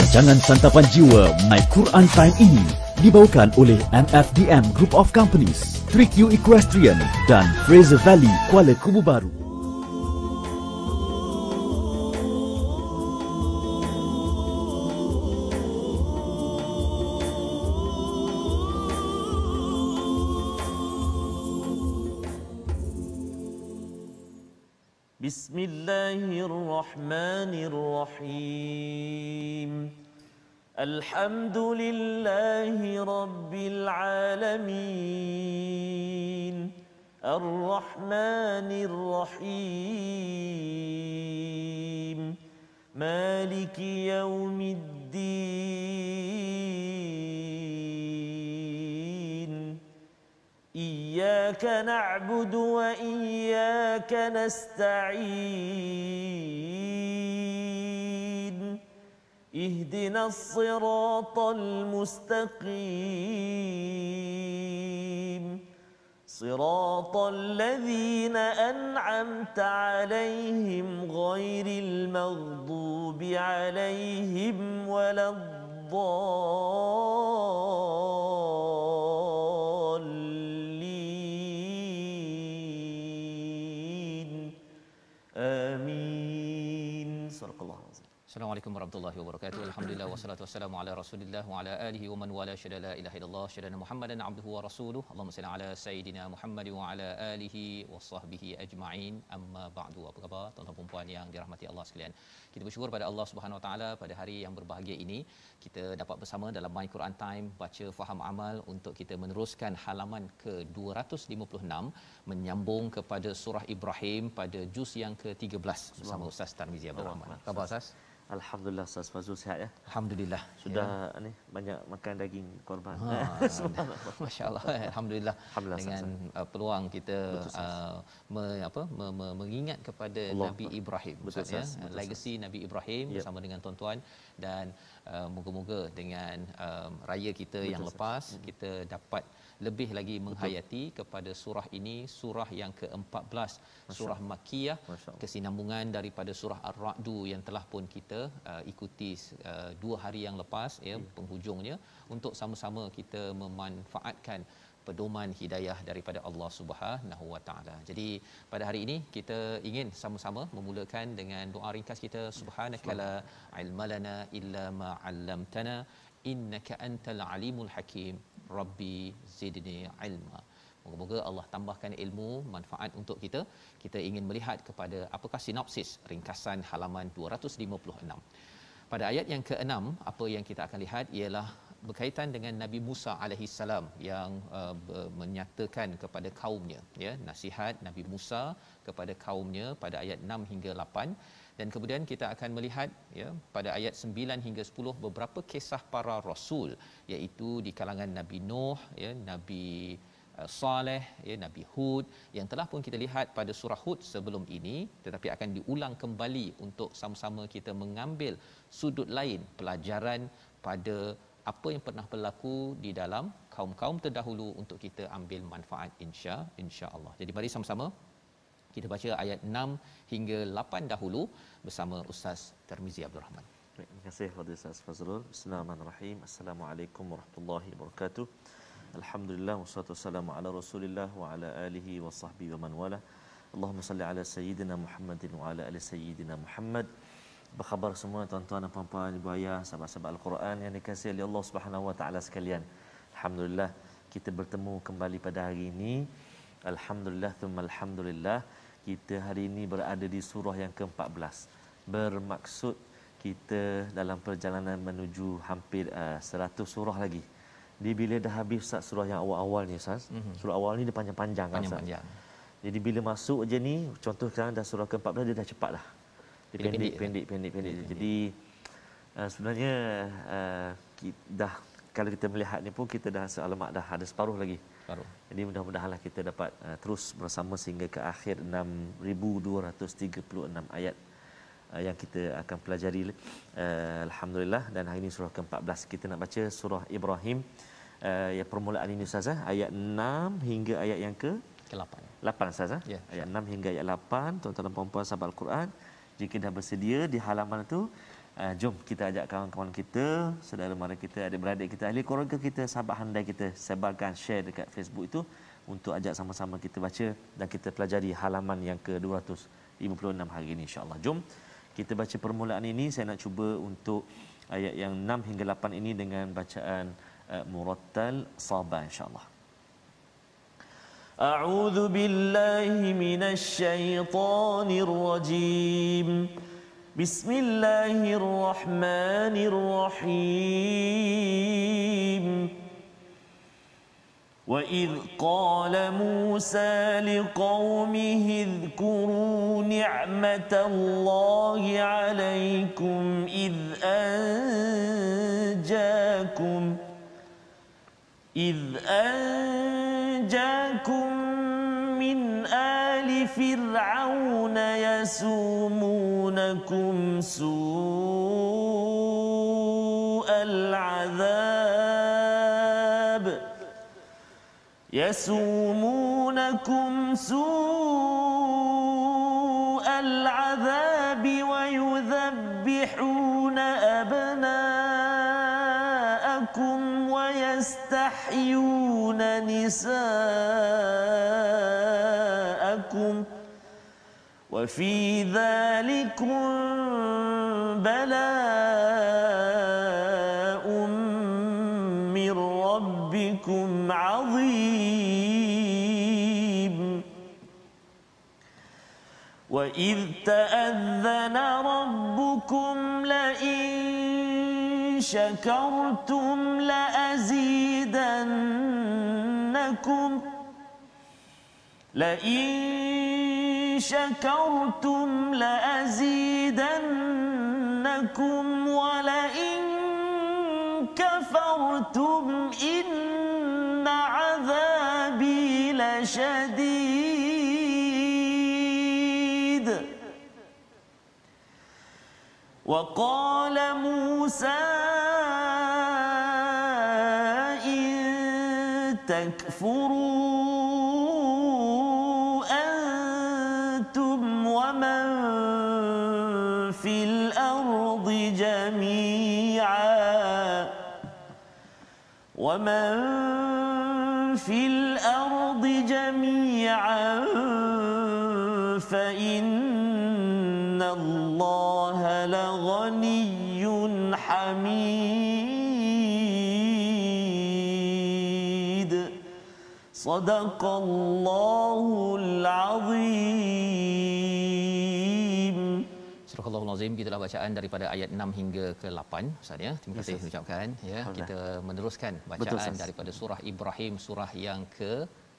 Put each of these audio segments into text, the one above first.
Rancangan Santapan Jiwa My Quran Time ini dibawakan oleh MFDM Group of Companies, 3Q Equestrian dan Fraser Valley Kuala Kubu Baru. Bismillahirrahmanirrahim. Alhamdulillahi Rabbil Alamin. Ar-Rahmanir Rahim. Maliki Yawmiddin. Iyyaka na'budu wa iyyaka nasta'in. Ihdinas siratal mustaqim. Siratal ladzina an'amta 'alaihim ghairil maghdubi 'alaihim waladdallin. Amin. Sadaqallahu azim. Assalamualaikum warahmatullahi wabarakatuh. Alhamdulillah wassalatu wassalamu ala Rasulillah wa ala alihi wa man wala syada la ilaha illallah syada Muhammadan abduhu wa rasuluhu. Allahumma salli ala sayidina Muhammad wa ala alihi wa sahbihi ajma'in. Amma ba'du. Apa khabar tuan-tuan dan puan yang dirahmati Allah sekalian? Kita bersyukur pada Allah Subhanahu wa taala pada hari yang berbahagia ini kita dapat bersama dalam My Quran Time baca faham amal untuk kita meneruskan halaman ke-256 menyambung kepada surah Ibrahim pada juz yang ke-13 bersama Ustaz Tarmizi Abdul Rahman. Khabar Ustaz? Alhamdulillah Ustaz Fazul sihat ya. Alhamdulillah. Sudah ni banyak makan daging korban. Masya-Allah. Alhamdulillah. Dengan peluang kita mengingat kepada Allah, Nabi Ibrahim. Betul, ya. Legacy Nabi Ibrahim bersama dengan tuan-tuan dan moga-moga dengan raya kita yang lepas kita dapat lebih lagi menghayati kepada surah ini, surah yang ke-14, surah Makkiyah, kesinambungan daripada surah Ar-Ra'd yang telah pun kita ikuti 2 hari yang lepas ya, penghujungnya, untuk sama-sama kita memanfaatkan pedoman hidayah daripada Allah Subhanahu wa taala. Jadi pada hari ini kita ingin sama-sama memulakan dengan doa ringkas kita, subhanakala ilmalana illa ma 'allamtana innaka antal alimul hakim rabbi zidni ilma. Moga-moga Allah tambahkan ilmu manfaat untuk kita. Kita ingin melihat kepada apakah sinopsis ringkasan halaman 256. Pada ayat yang ke-6 apa yang kita akan lihat ialah berkaitan dengan Nabi Musa alaihi salam yang menyatakan kepada kaumnya ya, nasihat Nabi Musa kepada kaumnya pada ayat 6 hingga 8, dan kemudian kita akan melihat ya pada ayat 9 hingga 10 beberapa kisah para rasul, iaitu di kalangan Nabi Nuh ya, Nabi Saleh ya, Nabi Hud yang telah pun kita lihat pada surah Hud sebelum ini, tetapi akan diulang kembali untuk sama-sama kita mengambil sudut lain pelajaran pada apa yang pernah berlaku di dalam kaum-kaum terdahulu untuk kita ambil manfaat insya-Allah. Jadi mari sama-sama kita baca ayat 6 hingga 8 dahulu bersama Ustaz Tarmizi Abdul Rahman. Terima kasih kepada Ustaz Fazrul. Bismillahirrahmanirrahim. Assalamualaikum warahmatullahi wabarakatuh. Alhamdulillah wassalatu wassalamu ala Rasulillah wa ala alihi wa sahbihi wa man wala. Allahumma salli ala sayyidina Muhammadin wa ala ali sayyidina Muhammad. Apa khabar semua tuan-tuan dan puan-puan, ibu ayah, sahabat-sahabat Al-Quran yang dikasihi oleh Allah Subhanahu wa taala sekalian. Alhamdulillah kita bertemu kembali pada hari ini. Alhamdulillah thumma alhamdulillah. Kita hari ini berada di surah yang ke-14. Bermaksud kita dalam perjalanan menuju hampir 100 surah lagi. Di bila dah habis Ustaz surah yang awal-awal ni Ustaz. Surah awal ni dia panjang-panjang kan Ustaz. Jadi bila masuk je ni, contoh sekarang dah surah ke-14 dia dah cepat dah. Dia pendek. Jadi sebenarnya dah kalau kita melihat ni pun kita dah sealamat dah ada separuh lagi. Jadi mudah-mudahanlah kita dapat terus bersama sehingga ke akhir 6236 ayat yang kita akan pelajari. Alhamdulillah, dan hari ini surah ke-14 kita nak baca surah Ibrahim. Ya, permulaan ini Ustaz ayat 6 hingga ayat yang ke-8 Ustaz ya. Ayat 6 hingga ayat 8. Tuan-tuan dan puan-puan sahabat Al-Quran, jika dah bersedia di halaman itu Jom kita ajak kawan-kawan kita, saudara mara kita, adik-beradik kita, ahli keluarga kita, sahabat handai kita, sebarkan, share dekat Facebook itu untuk ajak sama-sama kita baca dan kita pelajari halaman yang ke-256 hari ini insya-Allah. Jom kita baca permulaan ini. Saya nak cuba untuk ayat yang 6 hingga 8 ini dengan bacaan murattal sabah insya-Allah. A'udzu billahi minasy syaithanir rajim. Bismillahirrahmanirrahim. وَإِذْ قَالَ مُوسَى لِقَوْمِهِ اذْكُرُوا نِعْمَةَ اللَّهِ عَلَيْكُمْ إِذْ أَنْجَاكُمْ مِنْ آلِ فِرْعَوْنَ يَسُومُونَكُمْ سُوءَ العذاب ويذبحون أبناءكم ويستحيون نساءكم وفي ذلكم بلاء من ربكم عظيم. وَإِذْ تَأَذَّنَ رَبُّكُمْ لَئِن شَكَرْتُمْ لَأَزِيدَنَّكُمْ وَلَئِن كَفَرْتُمْ إِنَّ عَذَابِي لَشَدِيدٌ. وَقَالَ مُوسَى إِن تَكْفُرُوا أَنْتُمْ وَمَنْ فِي الْأَرْضِ جَمِيعًا فَإِنَّ اللَّهَ لَغَنِيٌّ حَمِيدٌ. صدق الله العظيم. Surah Al-Azim, kita dah bacaan daripada ayat 6 hingga ke 8 Ustaz ya. Terima kasih ucapkan ya. Kita meneruskan bacaan daripada surah Ibrahim, surah yang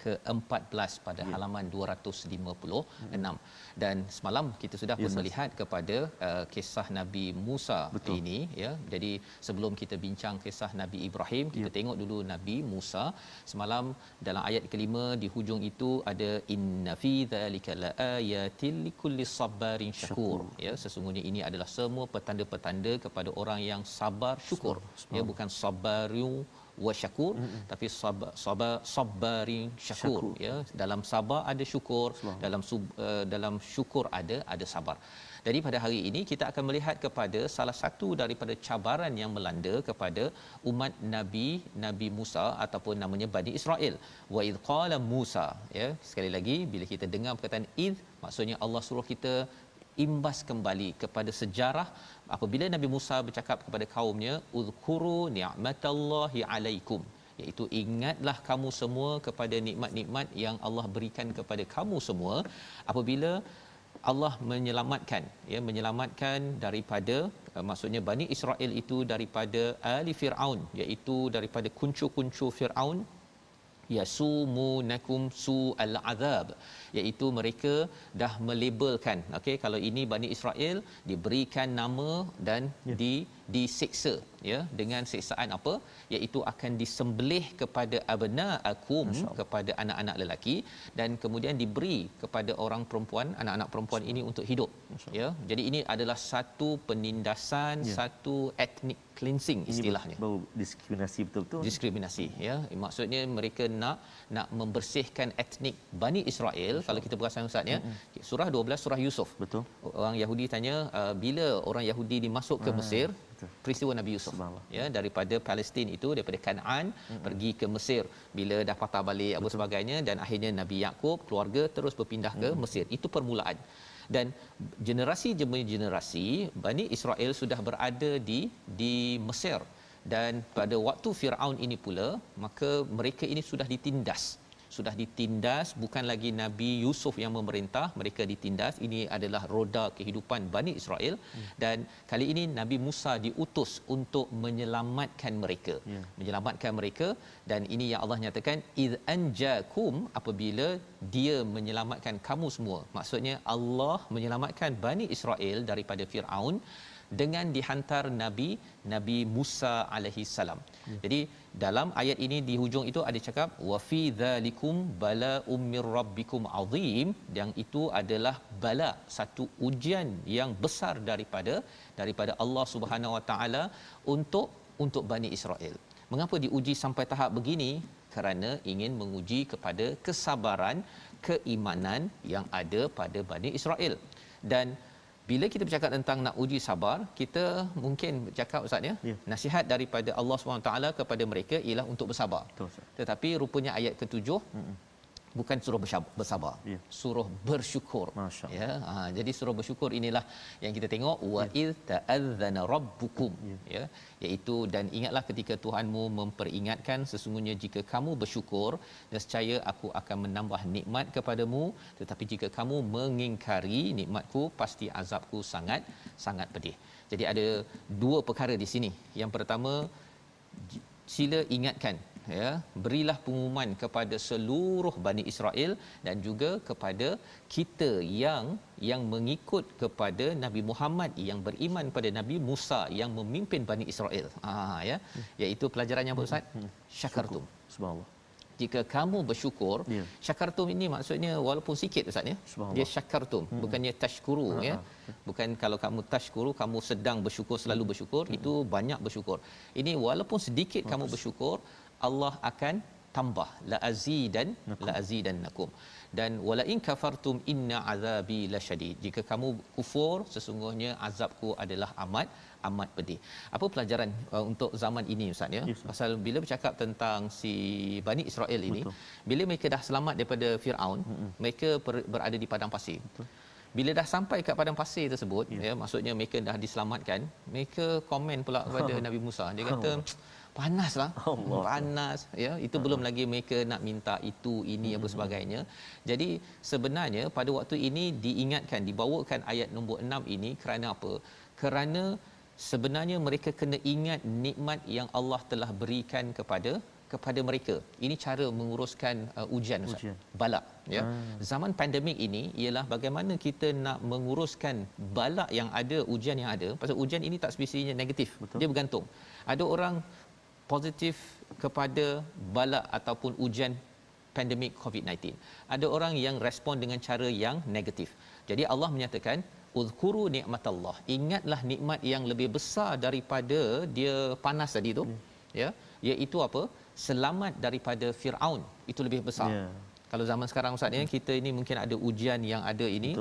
ke-14 pada halaman 256. Dan semalam kita sudah pun melihat kepada kisah Nabi Musa ini ya. Jadi sebelum kita bincang kisah Nabi Ibrahim, kita tengok dulu Nabi Musa. Semalam dalam ayat kelima di hujung itu ada inna fi dzalika laayatil likulli sabarin syakur ya. Sesungguhnya ini adalah semua petanda-petanda kepada orang yang sabar syukur ya, bukan sabaru wa syakur tapi sabarin syakur ya. Dalam sabar ada syukur, dalam syukur ada sabar. Jadi pada hari ini kita akan melihat kepada salah satu daripada cabaran yang melanda kepada umat Nabi Musa ataupun namanya Bani Israel. Wa id qala Musa ya. Sekali lagi bila kita dengar perkataan id, maksudnya Allah suruh kita imbas kembali kepada sejarah apabila Nabi Musa bercakap kepada kaumnya uzkuru ni'matallahi alaikum, iaitu ingatlah kamu semua kepada nikmat-nikmat yang Allah berikan kepada kamu semua apabila Allah menyelamatkan daripada maksudnya Bani Israel itu daripada ali Fir'aun, iaitu daripada kuncu-kuncu Fir'aun yasumunakum su'al azab, iaitu mereka dah melabelkan okey, kalau ini Bani Israel diberikan nama dan disiksa, ya, dengan siksaan apa, iaitu akan disembelih kepada abnaakum, kepada anak-anak lelaki, dan kemudian diberi kepada orang perempuan, anak-anak perempuan ini untuk hidup, ya. Jadi ini adalah satu penindasan, satu ethnic cleansing istilahnya. Bau diskriminasi betul-betul. Diskriminasi, ya. Maksudnya mereka nak membersihkan etnik Bani Israel. Kalau kita perasan Ustaz, ya. Surah 12 surah Yusuf. Betul. Orang Yahudi tanya bila orang Yahudi dimasuk ke Mesir, peristiwa Nabi Yusuf, ya, daripada Palestin itu, daripada Kanaan pergi ke Mesir, bila dah patah balik apa sebagainya, dan akhirnya Nabi Yakub keluarga terus berpindah ke Mesir. Itu permulaan. Dan generasi demi generasi Bani Israel sudah berada di Mesir, dan pada waktu Firaun ini pula, maka mereka ini sudah ditindas, bukan lagi Nabi Yusuf yang memerintah, mereka ditindas. Ini adalah roda kehidupan Bani Israel. Dan kali ini Nabi Musa diutus untuk menyelamatkan mereka, dan ini yang Allah nyatakan id anjakum, apabila dia menyelamatkan kamu semua. Maksudnya Allah menyelamatkan Bani Israel daripada Firaun dengan dihantar Nabi Musa alaihi salam. Jadi dalam ayat ini di hujung itu ada cakap wa fi dzalikum bala'um mir rabbikum azim, yang itu adalah bala, satu ujian yang besar daripada Allah Subhanahu Wa Taala untuk Bani Israel. Mengapa diuji sampai tahap begini? Kerana ingin menguji kepada kesabaran, keimanan yang ada pada Bani Israel. Dan bila kita bercakap tentang nak uji sabar, kita mungkin bercakap Ustaz, ya, nasihat daripada Allah SWT kepada mereka ialah untuk bersabar. Betul, tetapi rupanya ayat ke-7 bukan suruh bersabar, suruh bersyukur, ya. Jadi suruh bersyukur inilah yang kita tengok wa id ta'adzana rabbukum, ya, iaitu dan ingatlah ketika Tuhanmu memperingatkan, sesungguhnya jika kamu bersyukur, nescaya aku akan menambah nikmat kepadamu, tetapi jika kamu mengingkari nikmatku, pasti azabku sangat sangat pedih. Jadi ada dua perkara di sini. Yang pertama, sila ingatkan, ya, berilah pengumuman kepada seluruh Bani Israel dan juga kepada kita yang mengikut kepada Nabi Muhammad, yang beriman pada Nabi Musa yang memimpin Bani Israel. Ya, iaitu pelajarannya apa Ustaz? Syakartum. Subhanallah. Jika kamu bersyukur, syakartum ini maksudnya walaupun sikit Ustaz, ya. Dia syakartum, bukannya tashkuru, ya. Bukan kalau kamu tashkuru, kamu sedang bersyukur, selalu bersyukur, itu banyak bersyukur. Ini walaupun sedikit kamu bersyukur, Allah akan tambah, la azidannakum. Dan wala in kafartum inna azabi lasyadid. Jika kamu kufur, sesungguhnya azabku adalah amat pedih. Apa pelajaran untuk zaman ini Ustaz, ya? Pasal bila bercakap tentang si Bani Israel ini, bila mereka dah selamat daripada Firaun, mereka berada di padang pasir. Bila dah sampai kat padang pasir tersebut, ya, maksudnya mereka dah diselamatkan, mereka komen pula kepada Nabi Musa. Dia kata, panaslah, panas, ya. Itu belum lagi mereka nak minta itu, ini, apa sebagainya. Jadi sebenarnya pada waktu ini diingatkan, dibawakan ayat nombor 6 ini kerana apa? Kerana sebenarnya mereka kena ingat nikmat yang Allah telah berikan kepada mereka. Ini cara menguruskan ujian, balak, ya. Zaman pandemik ini ialah bagaimana kita nak menguruskan balak yang ada, ujian yang ada. Pasal ujian ini tak semestinya negatif. Dia bergantung. Ada orang positif kepada balak ataupun ujian pandemik COVID-19. Ada orang yang respon dengan cara yang negatif. Jadi Allah menyatakan uzkuru nikmatallah, ingatlah nikmat yang lebih besar daripada dia panas tadi tu, ya, iaitu apa? Selamat daripada Firaun. Itu lebih besar. Kalau zaman sekarang Ustaz, ya, kita ini mungkin ada ujian yang ada ini.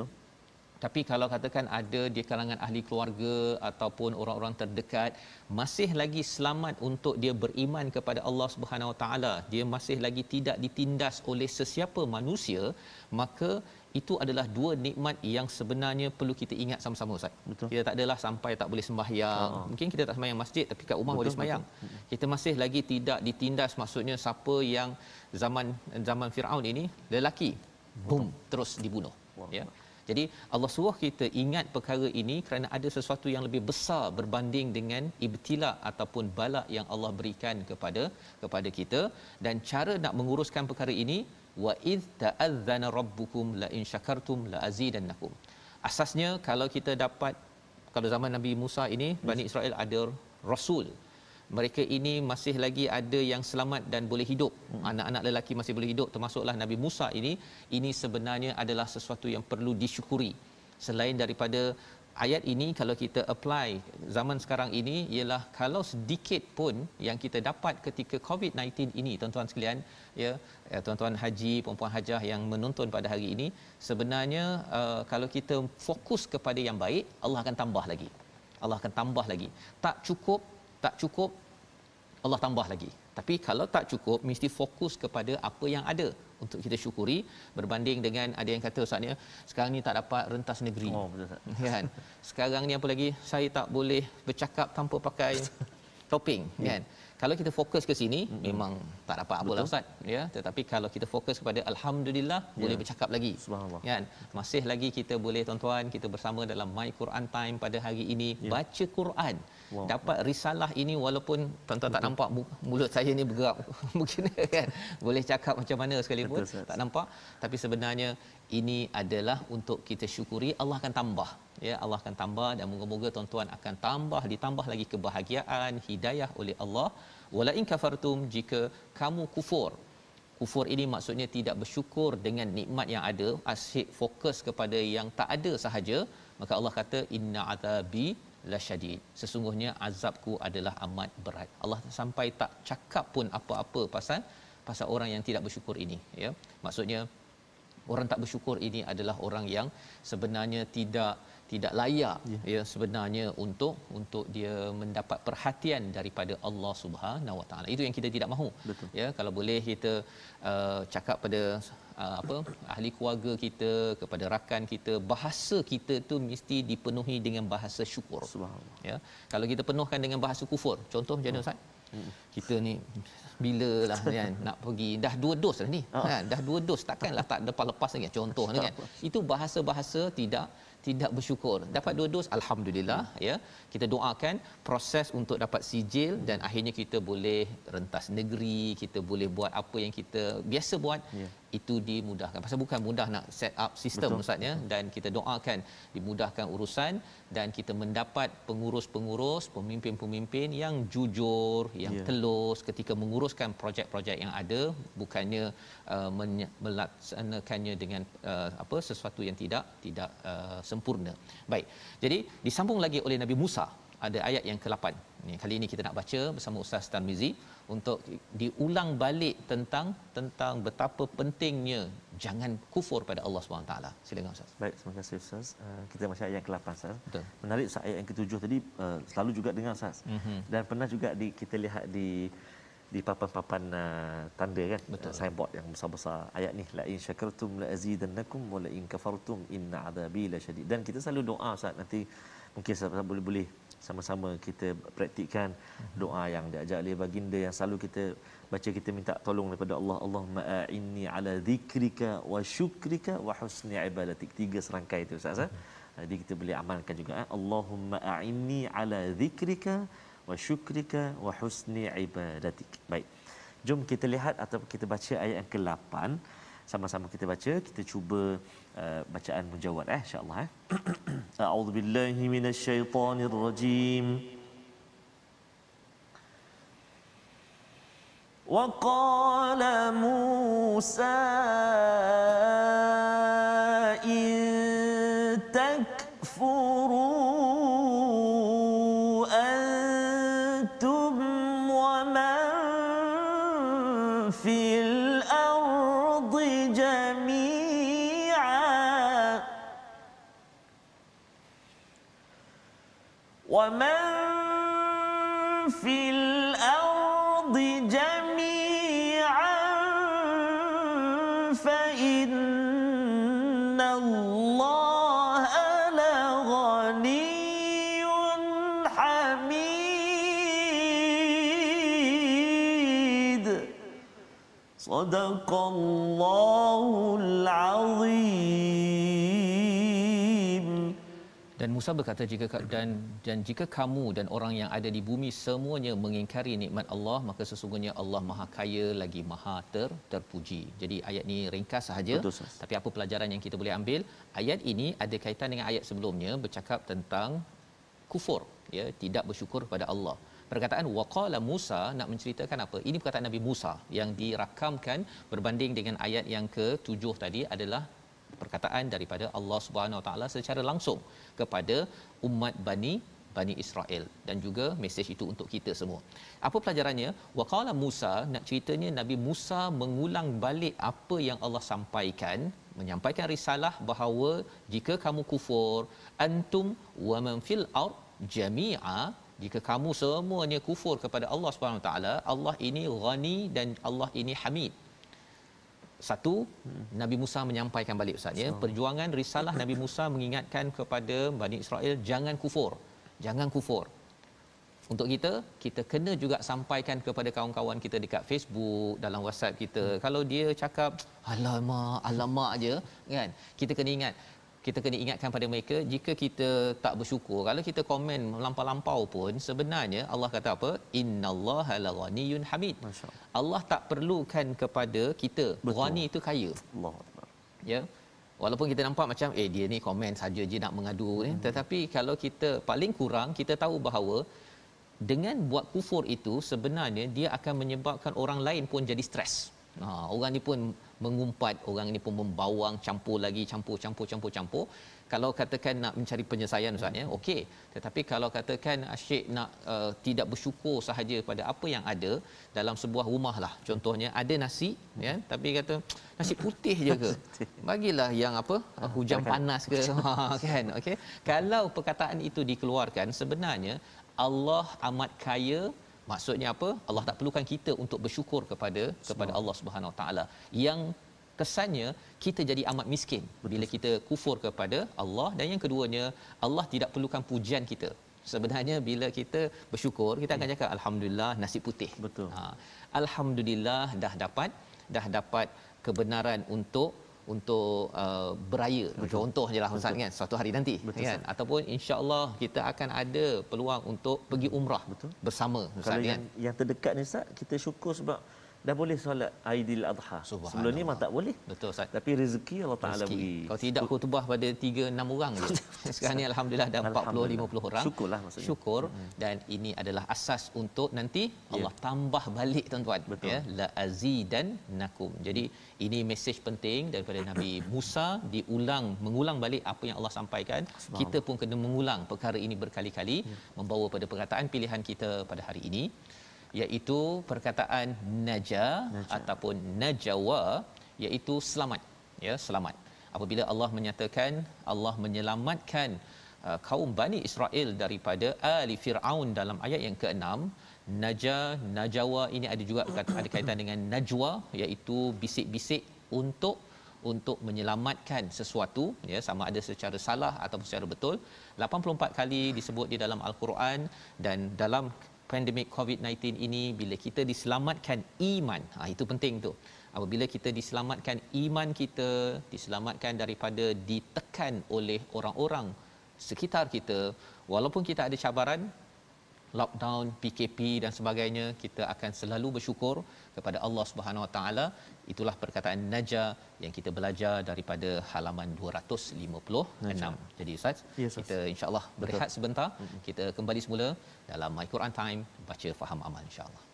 Tapi kalau katakan ada di kalangan ahli keluarga ataupun orang-orang terdekat masih lagi selamat untuk dia beriman kepada Allah Subhanahu Wa Taala, dia masih lagi tidak ditindas oleh sesiapa manusia, maka itu adalah dua nikmat yang sebenarnya perlu kita ingat sama-sama Ustaz. Kita tak adalah sampai tak boleh sembahyang. Mungkin kita tak sembahyang masjid tapi kat rumah boleh sembahyang. Kita masih lagi tidak ditindas, maksudnya siapa yang zaman Firaun ini lelaki, boom, terus dibunuh. Ya. Jadi Allah suruh kita ingat perkara ini kerana ada sesuatu yang lebih besar berbanding dengan ibtila ataupun bala yang Allah berikan kepada kita. Dan cara nak menguruskan perkara ini, wa id ta'adzana rabbukum la in syakartum la azidannakum. Asasnya kalau kita dapat kalau zaman Nabi Musa ini Bani Israel ada rasul. Mereka ini masih lagi ada yang selamat dan boleh hidup. Anak-anak lelaki masih boleh hidup, termasuklah Nabi Musa ini sebenarnya adalah sesuatu yang perlu disyukuri. Selain daripada ayat ini, kalau kita apply zaman sekarang ini, ialah kalau sedikit pun yang kita dapat ketika COVID-19 ini, tuan-tuan sekalian, ya, tuan-tuan haji, puan-puan hajah yang menonton pada hari ini, sebenarnya kalau kita fokus kepada yang baik, Allah akan tambah lagi. Allah akan tambah lagi. Tak cukup, Allah tambah lagi. Tapi kalau tak cukup, mesti fokus kepada apa yang ada untuk kita syukuri, berbanding dengan ada yang kata ustaznya, sekarang ni tak dapat rentas negeri. Oh, betul tak? Kan? Sekarang ni apa lagi, saya tak boleh bercakap tanpa pakai topeng, kan? Kalau kita fokus ke sini, memang tak dapat apalah ustaz, ya. Tetapi kalau kita fokus kepada alhamdulillah, boleh bercakap lagi. Subhanallah. Kan? Masih lagi kita boleh, tuan-tuan, kita bersama dalam My Quran Time pada hari ini, baca Quran. Wow. Dapat risalah ini, walaupun tuan-tuan tak nampak mulut saya ni bergerak mungkin, kan, boleh cakap macam mana sekalipun tak nampak, tapi sebenarnya ini adalah untuk kita syukuri. Allah akan tambah, ya, Allah akan tambah, dan moga-moga tuan-tuan akan ditambah lagi kebahagiaan, hidayah oleh Allah. Wala in kafartum, jika kamu kufur ini maksudnya tidak bersyukur dengan nikmat yang ada, asyik fokus kepada yang tak ada sahaja, maka Allah kata inna azabi lasyadid, sesungguhnya azabku adalah amat berat. Allah sampai tak cakap pun apa-apa pasal orang yang tidak bersyukur ini, ya. Maksudnya orang tak bersyukur ini adalah orang yang sebenarnya tidak layak, ya, sebenarnya untuk dia mendapat perhatian daripada Allah Subhanahu Wa Taala. Itu yang kita tidak mahu. Betul. Ya, kalau boleh kita cakap pada ahli keluarga kita, kepada rakan kita, bahasa kita tu mesti dipenuhi dengan bahasa syukur. Subhanallah. Ya, kalau kita penuhkan dengan bahasa kufur, contoh macam mana ustaz? Kita ni bilalah kan nak pergi dah 2 dos dah ni, kan, dah 2 dos, takkanlah tak lepas lagi, contoh ni kan. Itu bahasa-bahasa tidak bersyukur. Dapat 2 dos, alhamdulillah, ya. Kita doakan proses untuk dapat sijil, dan akhirnya kita boleh rentas negeri, kita boleh buat apa yang kita biasa buat. Itu dimudahkan. Pasal bukan mudah nak set up sistem, ustaz, ya, dan kita doakan dimudahkan urusan, dan kita mendapat pengurus-pengurus, pemimpin-pemimpin yang jujur, yang telus ketika menguruskan projek-projek yang ada, bukannya melaksanakannya dengan sesuatu yang tidak sempurna. Baik. Jadi disambung lagi oleh Nabi Musa, ada ayat yang ke-8. Ni kali ini kita nak baca bersama Ustaz Tarmizi untuk diulang balik tentang betapa pentingnya jangan kufur pada Allah SWT. Silakan Ustaz. Baik, terima kasih Ustaz. Kita baca ayat yang ke-8 Ustaz. Betul. Menarik Ustaz, ayat yang ke-7 tadi selalu juga dengar Ustaz. Dan pernah juga kita lihat di papan-papan tanda, kan, signboard yang besar-besar, ayat ni, la in syakartum la azidannakum wa la in kafartum inna adzabi lasyadid. Dan kita selalu doa Ustaz, nanti mungkin sahabat boleh sama-sama kita praktikkan doa yang diajar oleh baginda, yang selalu kita baca, kita minta tolong daripada Allah. Allahumma a'inni ala dhikrika wa syukrika wa husni ibadatik. 3 serangkai itu Ustaz. Jadi kita boleh amalkan juga. Allahumma a'inni ala dhikrika wa syukrika wa husni ibadatik. Baik. Jom kita lihat atau kita baca ayat yang ke-8. Sama-sama kita baca, kita cuba bacaan mujawad insya-Allah. A'udzu billahi minasyaitonir rajim. Wa qala Musa in takfuru antum wa man fil ardi jami'a wa man fil ardi jami'an fa inna Allaha laghaniyyun hamid. Sadaqallahul azim. Dan Musa berkata, jika kamu dan orang yang ada di bumi semuanya mengingkari nikmat Allah, maka sesungguhnya Allah Maha Kaya lagi Maha terpuji. Jadi ayat ni ringkas sahaja. Betul, tapi apa pelajaran yang kita boleh ambil? Ayat ini ada kaitan dengan ayat sebelumnya, bercakap tentang kufur, ya, tidak bersyukur kepada Allah. Perkataan waqala Musa nak menceritakan apa? Ini perkataan Nabi Musa yang dirakamkan berbanding dengan ayat yang ke-7 tadi adalah perkataan daripada Allah Subhanahu Wa Taala secara langsung kepada umat Bani Israel, dan juga mesej itu untuk kita semua. Apa pelajarannya? Waqala Musa, nak ceritanya Nabi Musa mengulang balik apa yang Allah sampaikan, menyampaikan risalah bahawa jika kamu kufur, antum wa man fil ard jami'a, jika kamu semuanya kufur kepada Allah Subhanahu Wa Taala, Allah ini Ghani dan Allah ini Hamid. Satu, Nabi Musa menyampaikan balik Ustaz, ya, perjuangan risalah Nabi Musa mengingatkan kepada Bani Israel jangan kufur. Jangan kufur. Untuk kita kena juga sampaikan kepada kawan-kawan kita dekat Facebook, dalam WhatsApp kita. Kalau dia cakap alamak aje, kan? Kita kena ingatkan pada mereka, jika kita tak bersyukur, kalau kita komen melampau-lampau pun, sebenarnya Allah kata apa? Innallaha laghaniyun hamid. Allah tak perlukan kepada kita. Ghani itu kaya. Allahu, ya. Walaupun kita nampak macam dia ni komen saja je nak mengadu, tetapi kalau kita paling kurang kita tahu bahawa dengan buat kufur itu sebenarnya dia akan menyebabkan orang lain pun jadi stres. Orang ni pun mengumpat, orang ni pun membawang, campur lagi, campur. Kalau katakan nak mencari penyelesaian Ustaz, ya, okey. Tetapi kalau katakan asyik nak tidak bersyukur sahaja pada apa yang ada dalam sebuah rumah lah, contohnya ada nasi, ya, tapi kata nasi putih je ke, bagilah yang apa, hujan panas ke, kan, okey. Kalau perkataan itu dikeluarkan, sebenarnya Allah amat kaya. Maksudnya apa? Allah tak perlukan kita untuk bersyukur kepada Allah Subhanahu Wa Taala. Yang kesannya kita jadi amat miskin bila kita kufur kepada Allah. Dan yang keduanya, Allah tidak perlukan pujian kita. Sebenarnya bila kita bersyukur, kita akan cakap alhamdulillah nasi putih. Betul. Alhamdulillah dah dapat kebenaran untuk beraya. Contoh je lah Ustaz, kan, suatu hari nanti. Betul, kan, ataupun insya-Allah kita akan ada peluang untuk pergi umrah. Betul. Bersama Ustaz. Kalau yang terdekat ni Ustaz, kita syukur sebab dah boleh solat Aidil Adha. Sebelum ni memang tak boleh. Betul Ustaz. Tapi rezeki Allah Taala beri. Kalau tidak khutbah pada 3-6 orang je. Sekarang ni alhamdulillah dah 40-50 orang. Syukurlah maksudnya. Syukur. Dan ini adalah asas untuk nanti Allah tambah balik tuan-tuan, ya, la azidannakum. Jadi ini mesej penting daripada Nabi Musa, mengulang balik apa yang Allah sampaikan. Kita pun kena mengulang perkara ini berkali-kali, membawa pada perkataan pilihan kita pada hari ini, iaitu perkataan naja ataupun najawa, iaitu selamat, ya, selamat. Apabila Allah menyatakan Allah menyelamatkan kaum Bani Israel daripada ali Fir'aun dalam ayat yang ke-6, najawa ini ada juga ada kaitan dengan najwa, iaitu bisik-bisik untuk menyelamatkan sesuatu, ya, sama ada secara salah ataupun secara betul. 84 kali disebut di dalam Al-Quran. Dan dalam pandemik COVID-19 ini, bila kita diselamatkan iman, itu penting tu. Apabila kita diselamatkan iman kita, diselamatkan daripada ditekan oleh orang-orang sekitar kita, walaupun kita ada cabaran, lockdown, PKP dan sebagainya, kita akan selalu bersyukur kepada Allah Subhanahu Wa Taala. Itulah perkataan naja yang kita belajar daripada halaman 256. Jadi Ustaz, kita insya-Allah berehat sebentar. Kita kembali semula dalam My Quran Time, baca faham amal insya-Allah.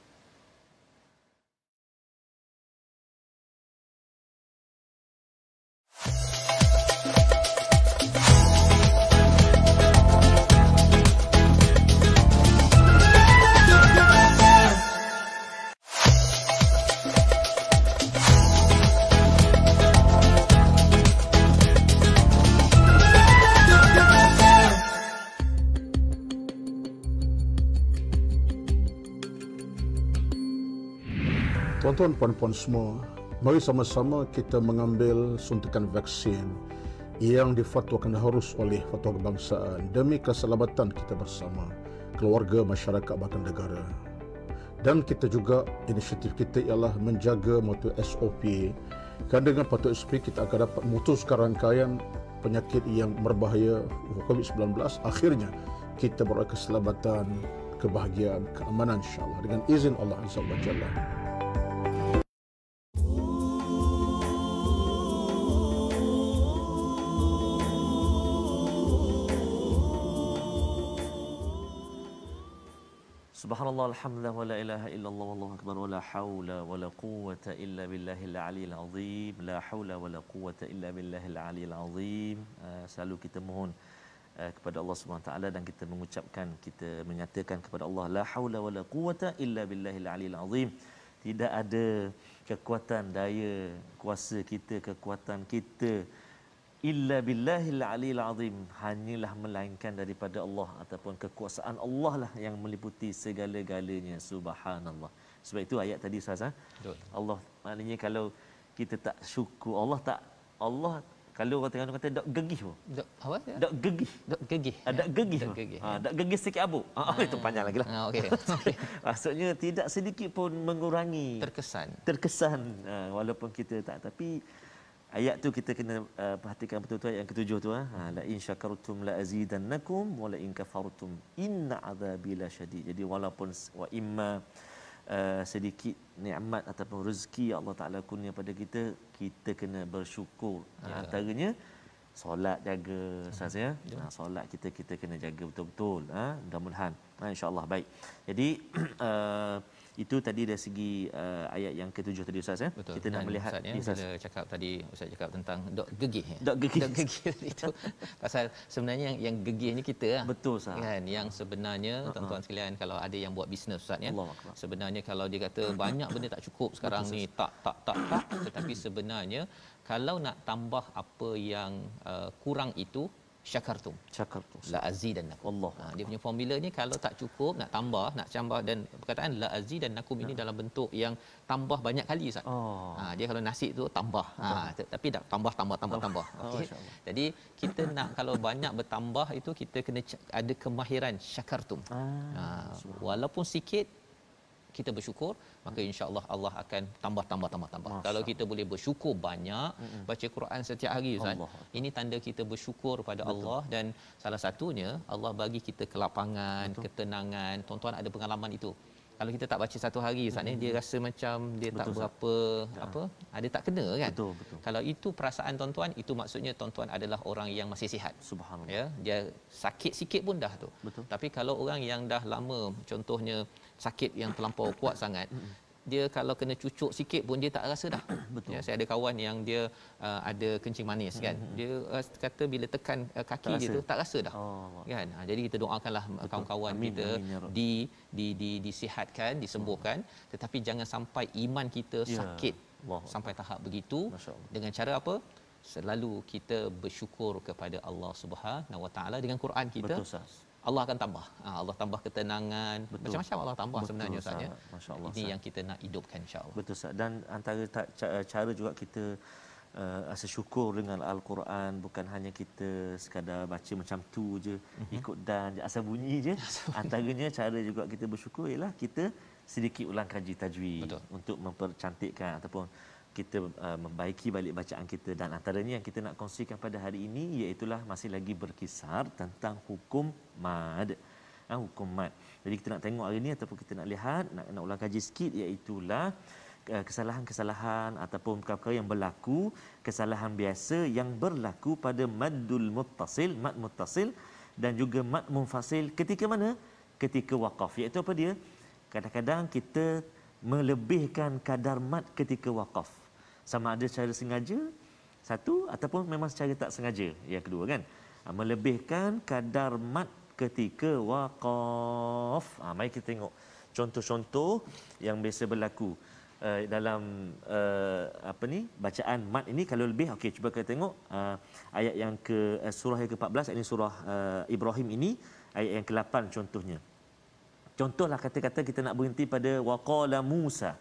Tuan-tuan, puan-puan semua, mari sama-sama kita mengambil suntikan vaksin yang difatwakan harus oleh Fatwa Kebangsaan demi keselamatan kita bersama, keluarga, masyarakat bahkan negara. Dan kita juga, inisiatif kita ialah menjaga mutu SOP. Kerana dengan patuh SOP kita akan dapat memutuskan rangkaian penyakit yang berbahaya COVID-19. Akhirnya kita beroleh keselamatan, kebahagiaan, keamanan insya-Allah dengan izin Allah Azza wa Jalla. Subhanallah, alhamdulillah, wa la ilaha illallah, wallahu akbar, wa la haula wa la quwwata illa billahil aliyil azim. La haula wa la quwwata illa billahil aliyil azim. Selalu kita mohon kepada Allah Subhanahu Wa Taala dan kita mengucapkan, kita menyatakan kepada Allah, la haula wa la quwwata illa billahil aliyil azim. Tidak ada kekuatan, daya, kuasa kita, kekuatan kita illa billahil aliyil azim, hanyalah melainkan daripada Allah ataupun kekuasaan Allah lah yang meliputi segala-galanya. Subhanallah. Sebab itu ayat tadi Ustaz, Allah, maknanya kalau kita tak syukur Allah kalau orang Terengganu kata dak gegih pun. Apa? Dak gegih. Dak gegih. Dak gegih. Dak gegih sikit abuk. Itu panjang lagi lah. Okey. Maksudnya tidak sedikit pun mengurangi terkesan walaupun kita tak, tapi ayat tu kita kena perhatikan betul-betul, ayat yang ketujuh tu, la in syakartum la azidannakum wa la in kafartum inna azabi lasyadid. Jadi walaupun wa imma sedikit nikmat ataupun rezeki Allah Taala kurnia pada kita, kita kena bersyukur. Antaranya solat jaga Ustaz ya. Solat kita kena jaga betul-betul. Mudah-mudahan insya-Allah baik. Jadi itu tadi dari segi ayat yang ketujuh tadi Ustaz ya. Betul. Kita nak melihat Ustaz cakap tadi, Ustaz cakap tentang dok gegih ya. Dok gegih itu pasal sebenarnya yang gegih ni kita lah. Betul Ustaz. Kan yang sebenarnya tuan-tuan sekalian, kalau ada yang buat bisnes Ustaz ya. Sebenarnya kalau dia kata banyak benda tak cukup sekarang ni, tak tetapi sebenarnya kalau nak tambah apa yang kurang itu, syakartum la azidannakum. Allah. Dia punya formula ni kalau tak cukup nak tambah dan perkataan la azidannakum ini dalam bentuk yang tambah banyak kali Ustaz. Dia kalau nasi tu tambah. Tapi dah tambah. Okey. Jadi kita nak kalau banyak bertambah itu kita kena ada kemahiran syakartum. Walaupun sikit kita bersyukur, maka insya-Allah Allah akan tambah. Kalau kita boleh bersyukur banyak, baca Quran setiap hari Ustaz, ini tanda kita bersyukur pada Allah. Dan salah satunya Allah bagi kita kelapangan, ketenangan. Tuan-tuan ada pengalaman itu. Kalau kita tak baca satu hari Ustaz ni, dia rasa macam dia tak berapa ada tak kena kan. Betul. Kalau itu perasaan tuan-tuan, itu maksudnya tuan-tuan adalah orang yang masih sihat. Subhanallah. Ya, dia sakit sikit pun dah tu. Betul. Tapi kalau orang yang dah lama, contohnya sakit yang terlampau kuat sangat, dia kalau kena cucuk sikit pun dia tak rasa dah. Betul. Ya, saya ada kawan yang dia ada kencing manis kan. Dia kata bila tekan kaki dia tu tak rasa dah. Kan. Jadi kita doakanlah kawan-kawan kita disihatkan, disembuhkan, tetapi jangan sampai iman kita sakit sampai tahap begitu. Dengan cara apa? Selalu kita bersyukur kepada Allah Subhanahu Wa Taala dengan Quran kita. Betul, Allah akan tambah. Allah tambah ketenangan. Macam-macam Allah tambah sebenarnya Ustaz ya. Masya-Allah. Ini yang kita nak hidupkan insya-Allah. Betul Ustaz. Dan antara cara juga kita rasa syukur dengan Al-Quran, bukan hanya kita sekadar baca macam tu je, ikut dan je, asal bunyi je. Antaranya cara juga kita bersyukur ialah kita sedikit ulang kaji tajwid. Betul. Untuk mempercantikkan ataupun kita membaiki balik bacaan kita. Dan antaranya yang kita nak kongsikan pada hari ini iaitulah masih lagi berkisar tentang hukum mad. Hukum mad. Jadi kita nak tengok hari ini ataupun kita nak lihat, nak ulang kaji sikit, iaitulah kesalahan-kesalahan ataupun perkara yang berlaku, kesalahan biasa yang berlaku pada maddul muttasil, mad muttasil, dan juga mad munfasil ketika mana? Ketika waqaf. Iaitu apa dia? Kadang-kadang kita melebihkan kadar mad ketika waqaf. Sama ada secara sengaja, satu, ataupun memang secara tak sengaja, yang kedua kan. Melebihkan kadar mad ketika waqaf. Mari kita tengok contoh-contoh yang biasa berlaku dalam bacaan mad ini. Kalau lebih, okey, cuba kita tengok ayat yang ke surah yang ke-14, ini surah Ibrahim ini, ayat yang ke-8 contohnya. Contohlah kata-kata kita nak berhenti pada waqala Musa.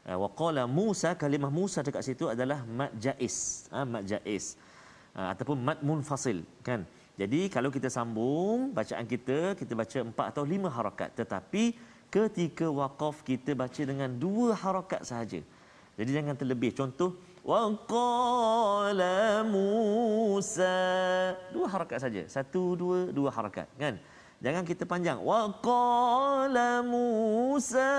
Waqala Musa, kalimah Musa dekat situ adalah mad jaiz, mad jaiz ataupun mad munfasil kan. Jadi kalau kita sambung bacaan kita baca 4 atau 5 harakat, tetapi ketika waqaf kita baca dengan 2 harakat sahaja. Jadi jangan terlebih. Contoh waqala Musa, 2 harakat saja. 1 2 2 harakat kan. Jangan kita panjang. Waqala Musa.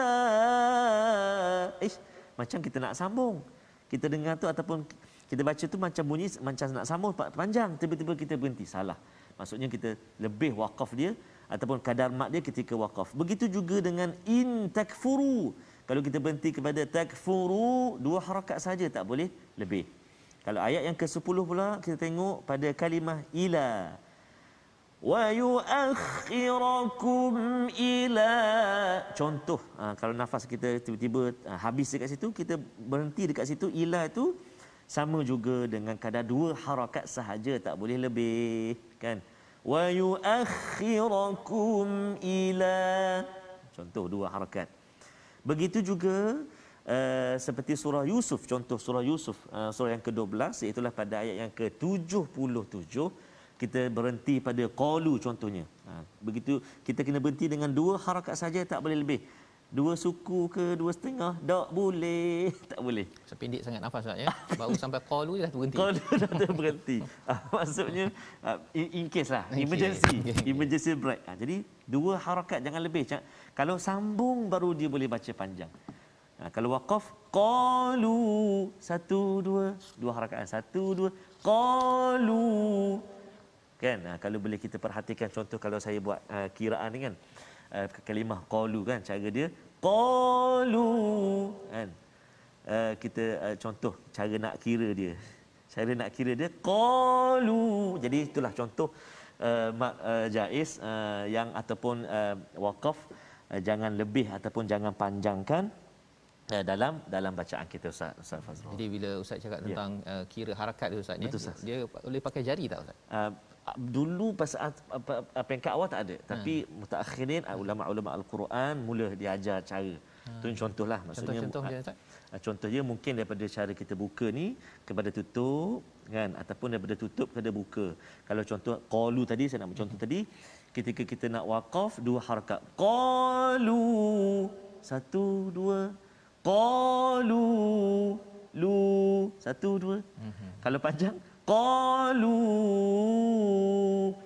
Macam kita nak sambung. Kita dengar tu ataupun kita baca tu macam bunyi macam nak sambung panjang, tiba-tiba kita berhenti. Salah. Maksudnya kita lebih waqaf dia ataupun kadar mat dia ketika waqaf. Begitu juga dengan in takfuru. Kalau kita berhenti kepada takfuru, 2 harakat saja, tak boleh lebih. Kalau ayat yang ke-10 pula kita tengok pada kalimah ila. Wa yuakhirakum ila. Contoh, kalau nafas kita tiba-tiba habis dekat situ, kita berhenti dekat situ, ila itu sama juga dengan kadar 2 harakat sahaja, tak boleh lebih, kan? Wa yuakhirakum ila. Contoh 2 harakat. Begitu juga seperti surah Yusuf, contoh surah Yusuf, surah yang ke-12, iaitu pada ayat yang ke-77, kita berhenti pada qalu contohnya. Begitu kita kena berhenti dengan 2 harakat saja, tak boleh lebih. 2 suku ke 2,5 tak boleh, tak boleh. Sependek sangat nafas Ustaz ya. Baru sampai qalu dah berhenti. Qalu dah berhenti. Maksudnya in case lah, emergency, emergency break. Jadi 2 harakat, jangan lebih. Kalau sambung baru dia boleh baca panjang. Kalau waqaf qalu 1 2 harakat, 1 2 qalu, kan? Kalau boleh kita perhatikan contoh, kalau saya buat kiraan ni kan, kalimah qalu kan, cara dia qalu kan, kita contoh cara nak kira dia, qalu. Jadi itulah contoh jaiz yang ataupun waqaf, jangan lebih ataupun jangan panjangkan dalam bacaan kita, Ustaz Fazrul. Jadi bila Ustaz cakap tentang kira harakat tu Ustaz ni, dia boleh pakai jari tak Ustaz? Dulu pasal peringkat awal tak ada, tapi mutaakhirin ulama-ulama al-Quran mula diajar cara. Itu contohlah, maksudnya contoh dia Ustaz. Contohnya mungkin daripada cara kita buka ni kepada tutup kan, ataupun daripada tutup kepada buka. Kalau contoh qalu tadi, saya nak contoh tadi, ketika kita nak waqaf 2 harakat, qalu 1 2 qalu lu 1 2. Kalau panjang qalu,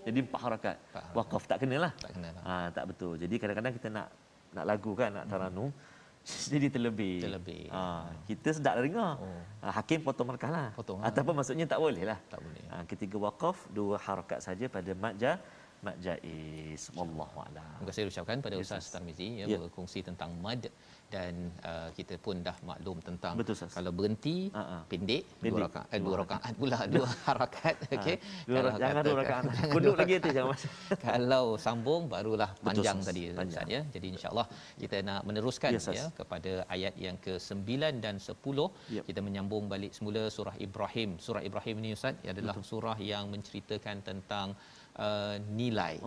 jadi 4 harakat. Waqaf tak kenalah. Tak kena. Tak betul. Jadi kadang-kadang kita nak lagu kan, nak taranum, jadi terlebih. Kita sedap dah dengar. Hakim potong markah lah. Ataupun maksudnya tak boleh lah. Tak boleh. Ketika waqaf 2 harakat saja pada mat jaiz. Wallahu a'lam. Terima kasih ucapkan pada Ustaz Tarmizi berkongsi tentang mad, dan kita pun dah maklum tentang kalau berhenti pendek 2 rakaat pula 2 harakat, okey. Jangan 2 rakaat. Kuduk lagi tu jangan masuk. Kalau sambung barulah panjang tadi Ustaz ya. Jadi insya-Allah kita nak meneruskan ya kepada ayat yang ke-9 dan 10. Kita menyambung balik semula surah Ibrahim. Surah Ibrahim ni Ustaz adalah surah yang menceritakan tentang nilai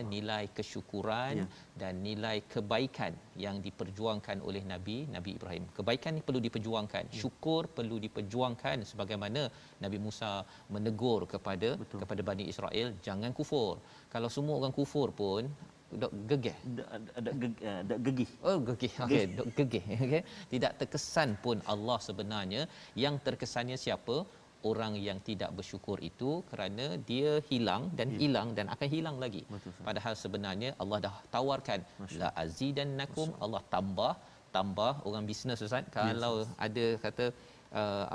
nilai kesyukuran dan nilai kebaikan yang diperjuangkan oleh Nabi Ibrahim. Kebaikan ni perlu diperjuangkan, syukur perlu diperjuangkan, sebagaimana Nabi Musa menegur kepada Bani Israel, jangan kufur. Kalau semua orang kufur pun gegeh. Gegih. Gegih. Okey, gegih. Okey. Tidak terkesan pun Allah sebenarnya. Yang terkesannya siapa? Orang yang tidak bersyukur itu, kerana dia hilang dan akan hilang lagi. Padahal sebenarnya Allah dah tawarkan la azidannakum, Allah tambah orang bisnes Ustaz. Kalau ada kata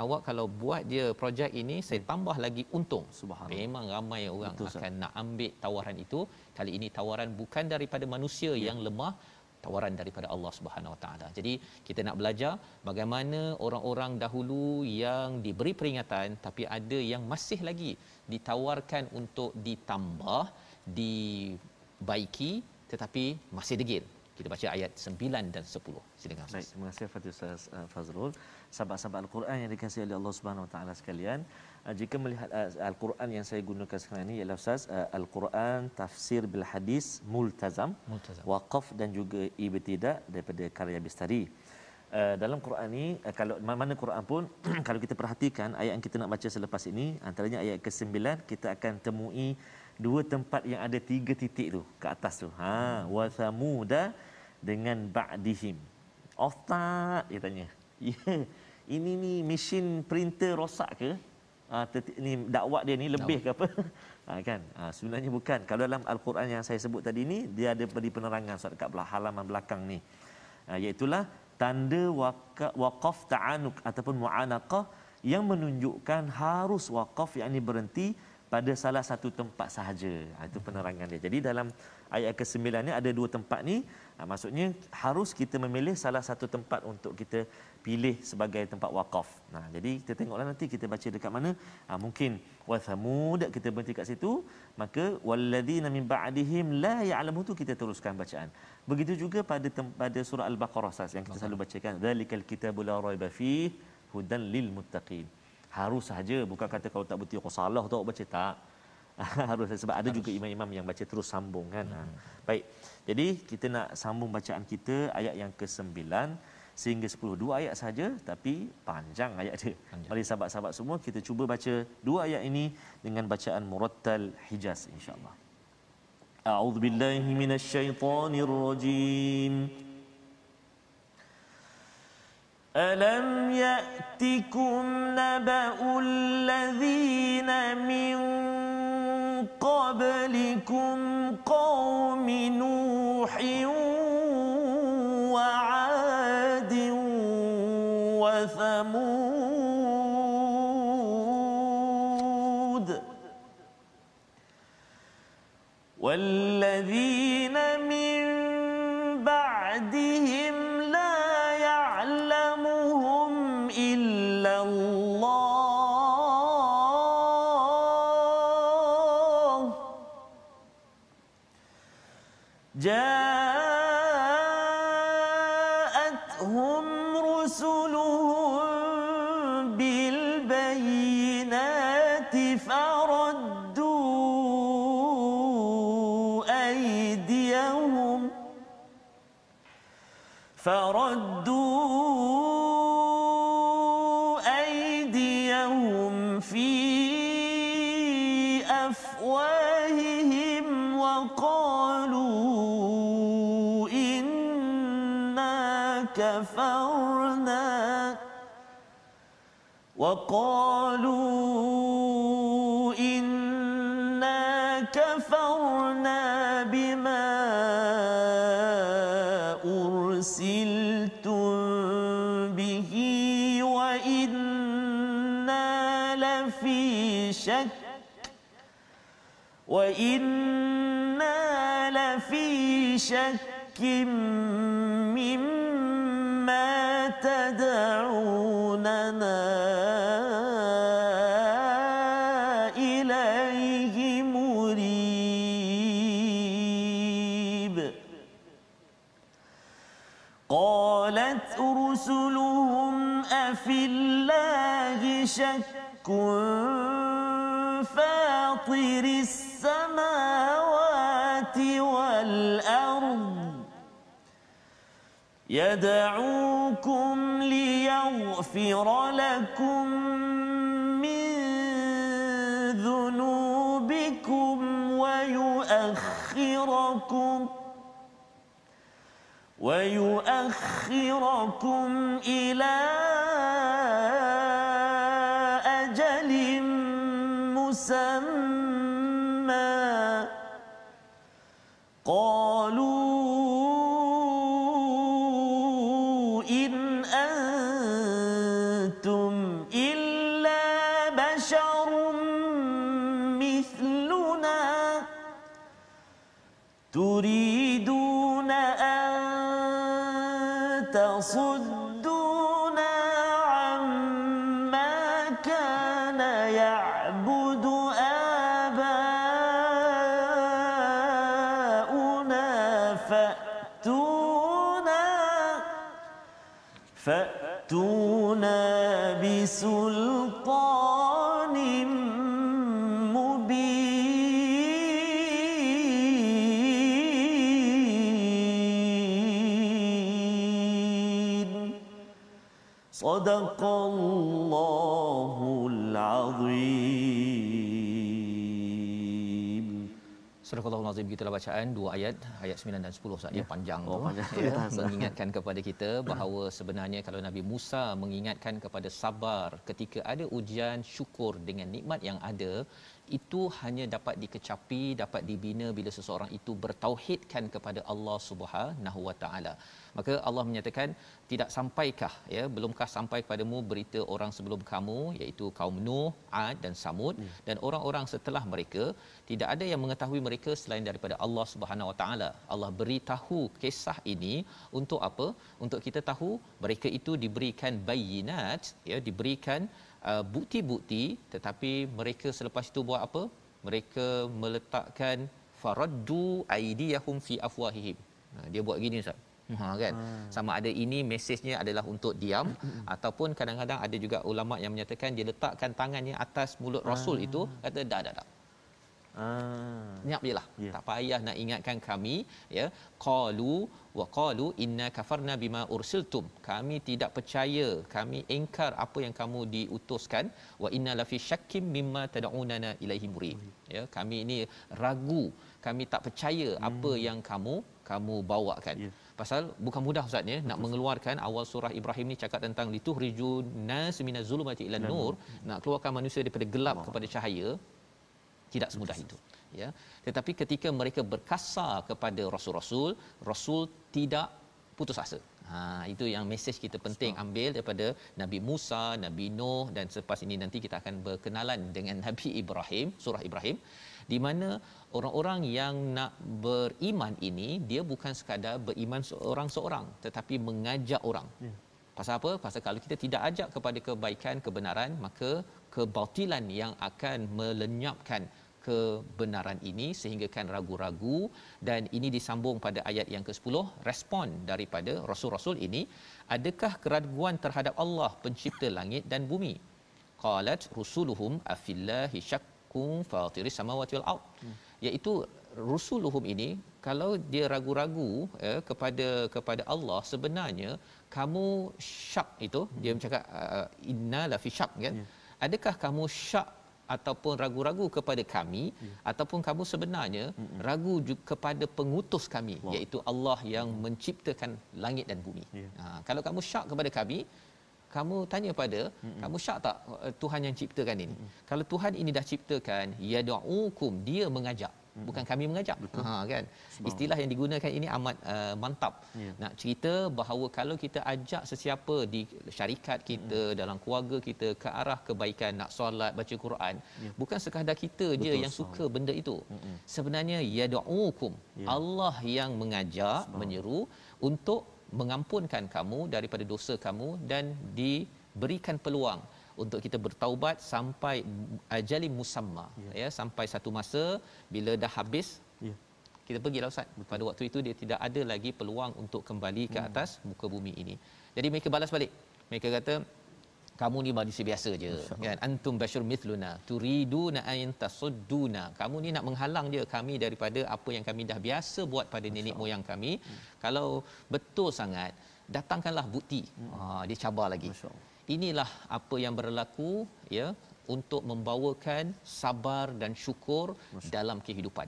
awak kalau buat dia projek ini, saya tambah lagi untung. Memang ramai orang akan nak ambil tawaran itu. Kali ini tawaran bukan daripada manusia yang lemah, tawaran daripada Allah Subhanahu Wa Taala. Jadi kita nak belajar bagaimana orang-orang dahulu yang diberi peringatan, tapi ada yang masih lagi ditawarkan untuk ditambah, dibaiki, tetapi masih degil. Kita baca ayat 9 dan 10. Silakan Ustaz. Baik, terima kasih Ustaz Fazrul. Sahabat-sahabat Al-Quran yang dikasihi oleh Allah Subhanahu Wa Taala sekalian, jika melihat Al-Quran yang saya gunakan sekarang ini ialah Ustaz Al-Quran tafsir bil hadis multazam, waqaf dan juga ibtidah daripada karya Bistari. Dalam Quran ni, kalau mana Quran pun kalau kita perhatikan ayat yang kita nak baca selepas ini, antaranya ayat ke-9, kita akan temui 2 tempat yang ada 3 titik tu ke atas tu. Wa thamuda dengan ba'dihim. Off tak dia tanya. Ini ni mesin printer rosak ke? Ni dakwah dia ni lebih ke apa? Kan? Sebenarnya bukan. Kalau dalam Al-Quran yang saya sebut tadi ni, dia ada beri penerangan dekat halaman belakang ni. Iaitulah tanda waqaf ta'anuk ataupun mu'anaqah yang menunjukkan harus waqaf, yakni berhenti pada salah satu tempat sahaja. Itu penerangan dia. Jadi dalam ayat ke-9 ni ada dua tempat ni, maksudnya harus kita memilih salah satu tempat untuk kita pilih sebagai tempat wakaf. Jadi kita tengoklah nanti kita baca dekat mana. Mungkin wa thamud kita berhenti kat situ, maka walladzina min ba'dihim la ya'lamu tu kita teruskan bacaan. Begitu juga pada surah Al-Baqarah yang kita selalu bacakan, zalikal kitabu la raiba fihi hudan lil muttaqin. Harus sahaja, bukan kata kalau tak betul kau salah tu baca, tak. Harus, sebab ada juga imam-imam yang baca terus sambung kan. Baik. Jadi kita nak sambung bacaan kita ayat yang ke-9 sehingga 10. 2 ayat saja tapi panjang ayat dia. Mari sahabat-sahabat semua kita cuba baca 2 ayat ini dengan bacaan murattal Hijaz insya-Allah. A'udzubillahi minasyaitonirrajim. Alam ya'tikum naba'ul ladzina min qablikum qaumi Nuhin wa 'adin wa Thamud والذين من بعدهم لا يعلمهم إلا الله جاءتهم رسلهم بالبينات فردوا أيديهم في أفواههم وقالوا إنا كفرنا بما أرسلتم به وإنا لفي شك مما تدعوننا إليه مريب. قالت رسلهم أفي الله شك فاطر السماوات والأرض يدعوكم ليغفر لكم من ذنوبكم ويؤخركم إلى أجل مسمى قالوا إن أنتم إلا بشر مثلنا تريدون أن تصدونا عما كان يعبد آباؤنا فأتونا بسلطان مبين. صدق الله العظيم. Surah Al-Azim, gitulah bacaan 2 ayat 9 dan 10 Ustaz. Panjang tu. Panjang. Mengingatkan kepada kita bahawa sebenarnya kalau Nabi Musa mengingatkan kepada sabar ketika ada ujian, syukur dengan nikmat yang ada, itu hanya dapat dikecapi, dapat dibina bila seseorang itu bertauhidkan kepada Allah Subhanahu Wa Taala. Maka Allah menyatakan, tidak sampaikah ya, belumkah sampai kepadamu berita orang sebelum kamu, iaitu kaum Nuh, Ad dan Samud, dan orang-orang setelah mereka, tidak ada yang mengetahui mereka selain daripada Allah Subhanahu Wa Taala. Allah beritahu kisah ini untuk apa? Untuk kita tahu mereka itu diberikan bayinat, ya, diberikan bukti-bukti, tetapi mereka selepas itu buat apa? Mereka meletakkan faraddu aydiyahum fi afwahihim. Dia buat gini Ustaz. Kan, sama ada ini mesejnya adalah untuk diam, ataupun kadang-kadang ada juga ulama yang menyatakan dia letakkan tangannya atas mulut Rasul itu, kata dah. Nyap jelah, tak payah nak ingatkan kami, ya. Qalu inna kafarna bima ursiltum, kami tidak percaya, kami ingkar apa yang kamu diutuskan, wa inna lafi syakkim mimma tad'unana ilaihi murib, ya, kami ini ragu, kami tak percaya apa yang kamu bawakan. Pasal bukan mudah Ustaz ya, nak mengeluarkan, awal surah Ibrahim ni cakap tentang lituhrijun nas minaz zulumati ilan nur, nak keluarkan manusia daripada gelap kepada cahaya, tidak semudah itu, ya. Tetapi ketika mereka berkasar kepada rasul-rasul, rasul tidak putus asa. Itu yang mesej kita penting ambil daripada Nabi Musa, Nabi Nuh, dan selepas ini nanti kita akan berkenalan dengan Nabi Ibrahim, surah Ibrahim, di mana orang-orang yang nak beriman ini, dia bukan sekadar beriman seorang-seorang, tetapi mengajak orang. Pasal apa? Pasal kalau kita tidak ajak kepada kebaikan, kebenaran, maka kebatilan yang akan melenyapkan kebenaran ini sehinggakan ragu-ragu. Dan ini disambung pada ayat yang ke-10, respon daripada rasul-rasul ini, adakah keraguan terhadap Allah pencipta langit dan bumi? Qalat rusuluhum afillahi syakkum fatiris samawati wal ard, iaitu rusuluhum ini, kalau dia ragu-ragu kepada Allah, sebenarnya kamu syak itu, dia bercakap inna la fi syak, kan? Adakah kamu syak ataupun ragu-ragu kepada kami, ataupun kamu sebenarnya ragu kepada pengutus kami, iaitu Allah yang menciptakan langit dan bumi. Kalau kamu syak kepada kami, kamu tanya pada kamu syak tak Tuhan yang ciptakan ini? Kalau Tuhan ini dah ciptakan, yad'ukum, dia mengajak, bukan kami mengajak. Kan, istilah yang digunakan ini amat mantap. Nak cerita bahawa kalau kita ajak sesiapa di syarikat kita, dalam keluarga kita ke arah kebaikan, nak solat, baca Quran, bukan sekadar kita je yang suka benda itu. Sebenarnya yad'ukum, Allah yang mengajak, menyeru untuk mengampunkan kamu daripada dosa kamu dan diberikan peluang untuk kita bertaubat sampai ajali musamma, ya, sampai satu masa bila dah habis, kita pergilah Ustaz. Pada waktu itu dia tidak ada lagi peluang untuk kembali ke atas muka bumi ini. Jadi mereka balas balik. Mereka kata, kamu ni manusia biasa je, kan? Antum bashar mithluna turiduna an tasudduna, kamu ni nak menghalang je kami daripada apa yang kami dah biasa buat pada nenek moyang kami. Kalau betul sangat, datangkanlah bukti. Dia cabar lagi. Inilah apa yang berlaku, ya, untuk membawakan sabar dan syukur dalam kehidupan.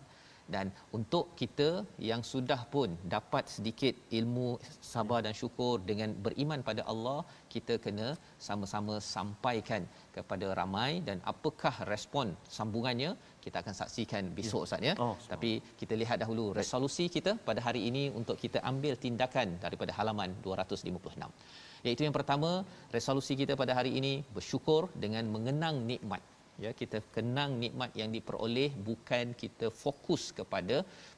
Dan untuk kita yang sudah pun dapat sedikit ilmu sabar dan syukur dengan beriman pada Allah, kita kena sama-sama sampaikan kepada ramai. Dan apakah respon sambungannya, kita akan saksikan besok Ustaz, ya. Tapi kita lihat dahulu resolusi kita pada hari ini untuk kita ambil tindakan daripada halaman 256. Iaitu yang pertama, resolusi kita pada hari ini bersyukur dengan mengenang nikmat. Ya, kita kenang nikmat yang diperoleh, bukan kita fokus kepada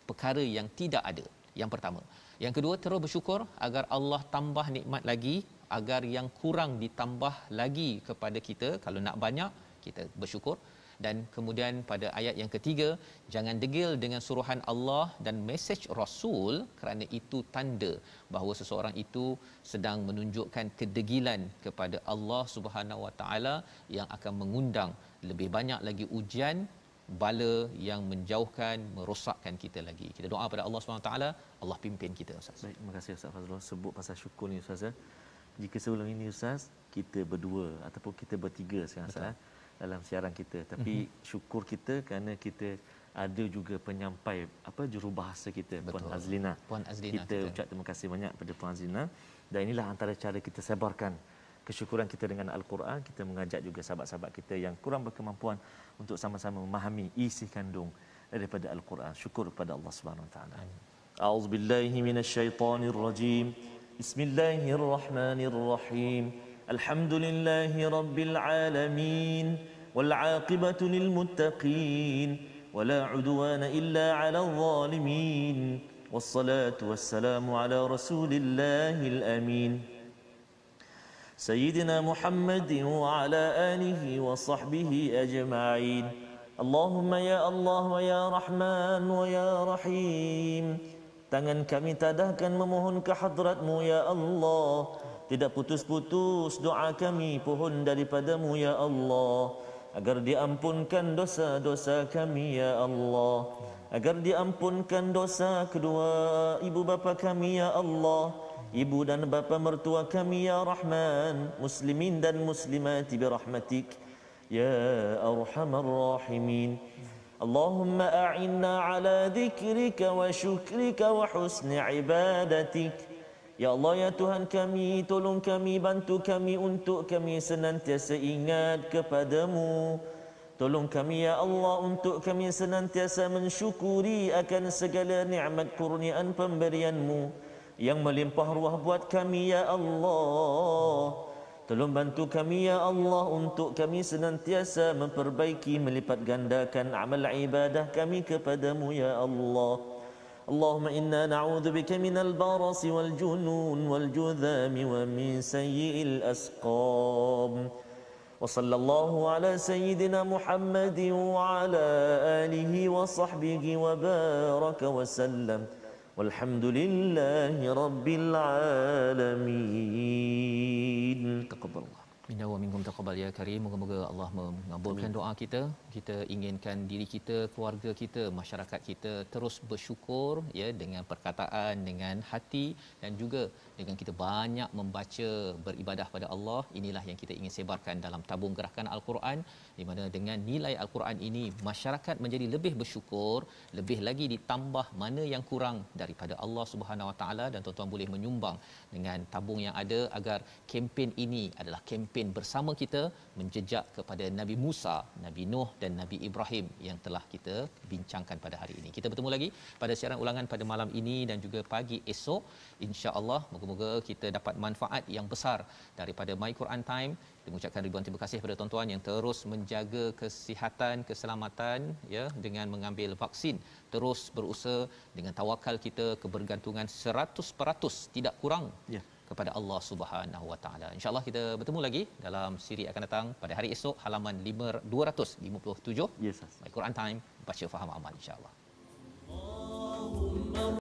perkara yang tidak ada. Yang pertama. Yang kedua, terus bersyukur agar Allah tambah nikmat lagi, agar yang kurang ditambah lagi kepada kita. Kalau nak banyak, kita bersyukur. Dan kemudian pada ayat yang ketiga, jangan degil dengan suruhan Allah dan mesej Rasul, kerana itu tanda bahawa seseorang itu sedang menunjukkan kedegilan kepada Allah Subhanahu Wa Taala, yang akan mengundang lebih banyak lagi ujian, bala yang menjauhkan, merosakkan kita lagi. Kita doa pada Allah Subhanahu Wa Taala, Allah pimpin kita Ustaz. Baik, terima kasih Ustaz Fazrul sebut pasal syukur ni Ustaz. Jika sebelum ini Ustaz, kita berdua ataupun kita bertiga sekarang Ustaz dalam siaran kita, tapi syukur kita kerana kita ada juga penyampai jurubahasa kita. Betul. Puan Azlina. Kita ucap terima kasih banyak pada Puan Azlina, dan inilah antara cara kita sebarkan kesyukuran kita dengan Al-Quran, kita mengajak juga sahabat-sahabat kita yang kurang berkemampuan untuk sama-sama memahami isi kandung daripada Al-Quran. Syukur kepada Allah Subhanahu Wa Taala. A'udzubillahi minasyaitonirrajim. Bismillahirrahmanirrahim. Alhamdulillahi rabbil alamin. Wal 'aqibatu lil muttaqin. Wala 'udwana illa 'alal zalimin. Wassalatu wassalamu ala rasulillahil amin. Sayyidina Muhammadin wa ala alihi wa sahbihi ajma'in. Allahumma ya Allah wa ya Rahman wa ya Rahim. Tangan kami tadahkan memohon ke hadrat-Mu ya Allah. Tidak putus-putus doa kami pohon daripada-Mu ya Allah. Agar diampunkan dosa-dosa kami ya Allah. Agar diampunkan dosa kedua ibu bapa kami ya Allah. Ibu dan bapa mertua kami ya Rahman. Muslimin dan muslimat birahmatik ya arhamar rahimin. Allahumma a'inna ala dhikrika wa syukrika wa husni ibadatik. Ya Allah ya Tuhan kami, tolong kami, bantu kami untuk kami senantiasa ingat kepadamu. Tolong kami ya Allah untuk kami senantiasa mensyukuri akan segala nikmat kurniaan pemberian-Mu yang melimpah ruah buat kami ya Allah. Tolong bantu kami ya Allah untuk kami senantiasa memperbaiki, melipat gandakan amal ibadah kami kepadamu ya Allah. Allahumma inna na'udzubika minal barasi wal junun wal judhami wa min sayyi'il asqam. Wa sallallahu ala sayyidina Muhammadin wa ala alihi wa sahbihi wa baraka wa sallam. Walhamdulillahi rabbil alamin. Taqabbalallah. Minna wa minkum taqabbal ya karim. Moga-moga Allah mengabulkan doa kita. Kita inginkan diri kita, keluarga kita, masyarakat kita terus bersyukur ya, dengan perkataan, dengan hati, dan juga dengan kita banyak membaca, beribadah pada Allah. Inilah yang kita ingin sebarkan dalam tabung gerakan Al-Quran, di mana dengan nilai Al-Quran ini masyarakat menjadi lebih bersyukur, lebih lagi ditambah mana yang kurang daripada Allah Subhanahu Wa Taala, dan tuan-tuan boleh menyumbang dengan tabung yang ada agar kempen ini adalah kempen bersama kita menjejak kepada Nabi Musa, Nabi Nuh dan Nabi Ibrahim yang telah kita bincangkan pada hari ini. Kita bertemu lagi pada siaran ulangan pada malam ini dan juga pagi esok, insya-Allah. Moga-moga kita dapat manfaat yang besar daripada My Quran Time. Kita mengucapkan ribuan terima kasih kepada tuan-tuan yang terus menjaga kesihatan, keselamatan ya, dengan mengambil vaksin, terus berusaha dengan tawakal kita, kebergantungan 100% tidak kurang ya kepada Allah Subhanahu Wa Taala. Insya-Allah kita bertemu lagi dalam siri akan datang pada hari esok, halaman 257. Yes, My Quran Time, baca faham amal, insya-Allah.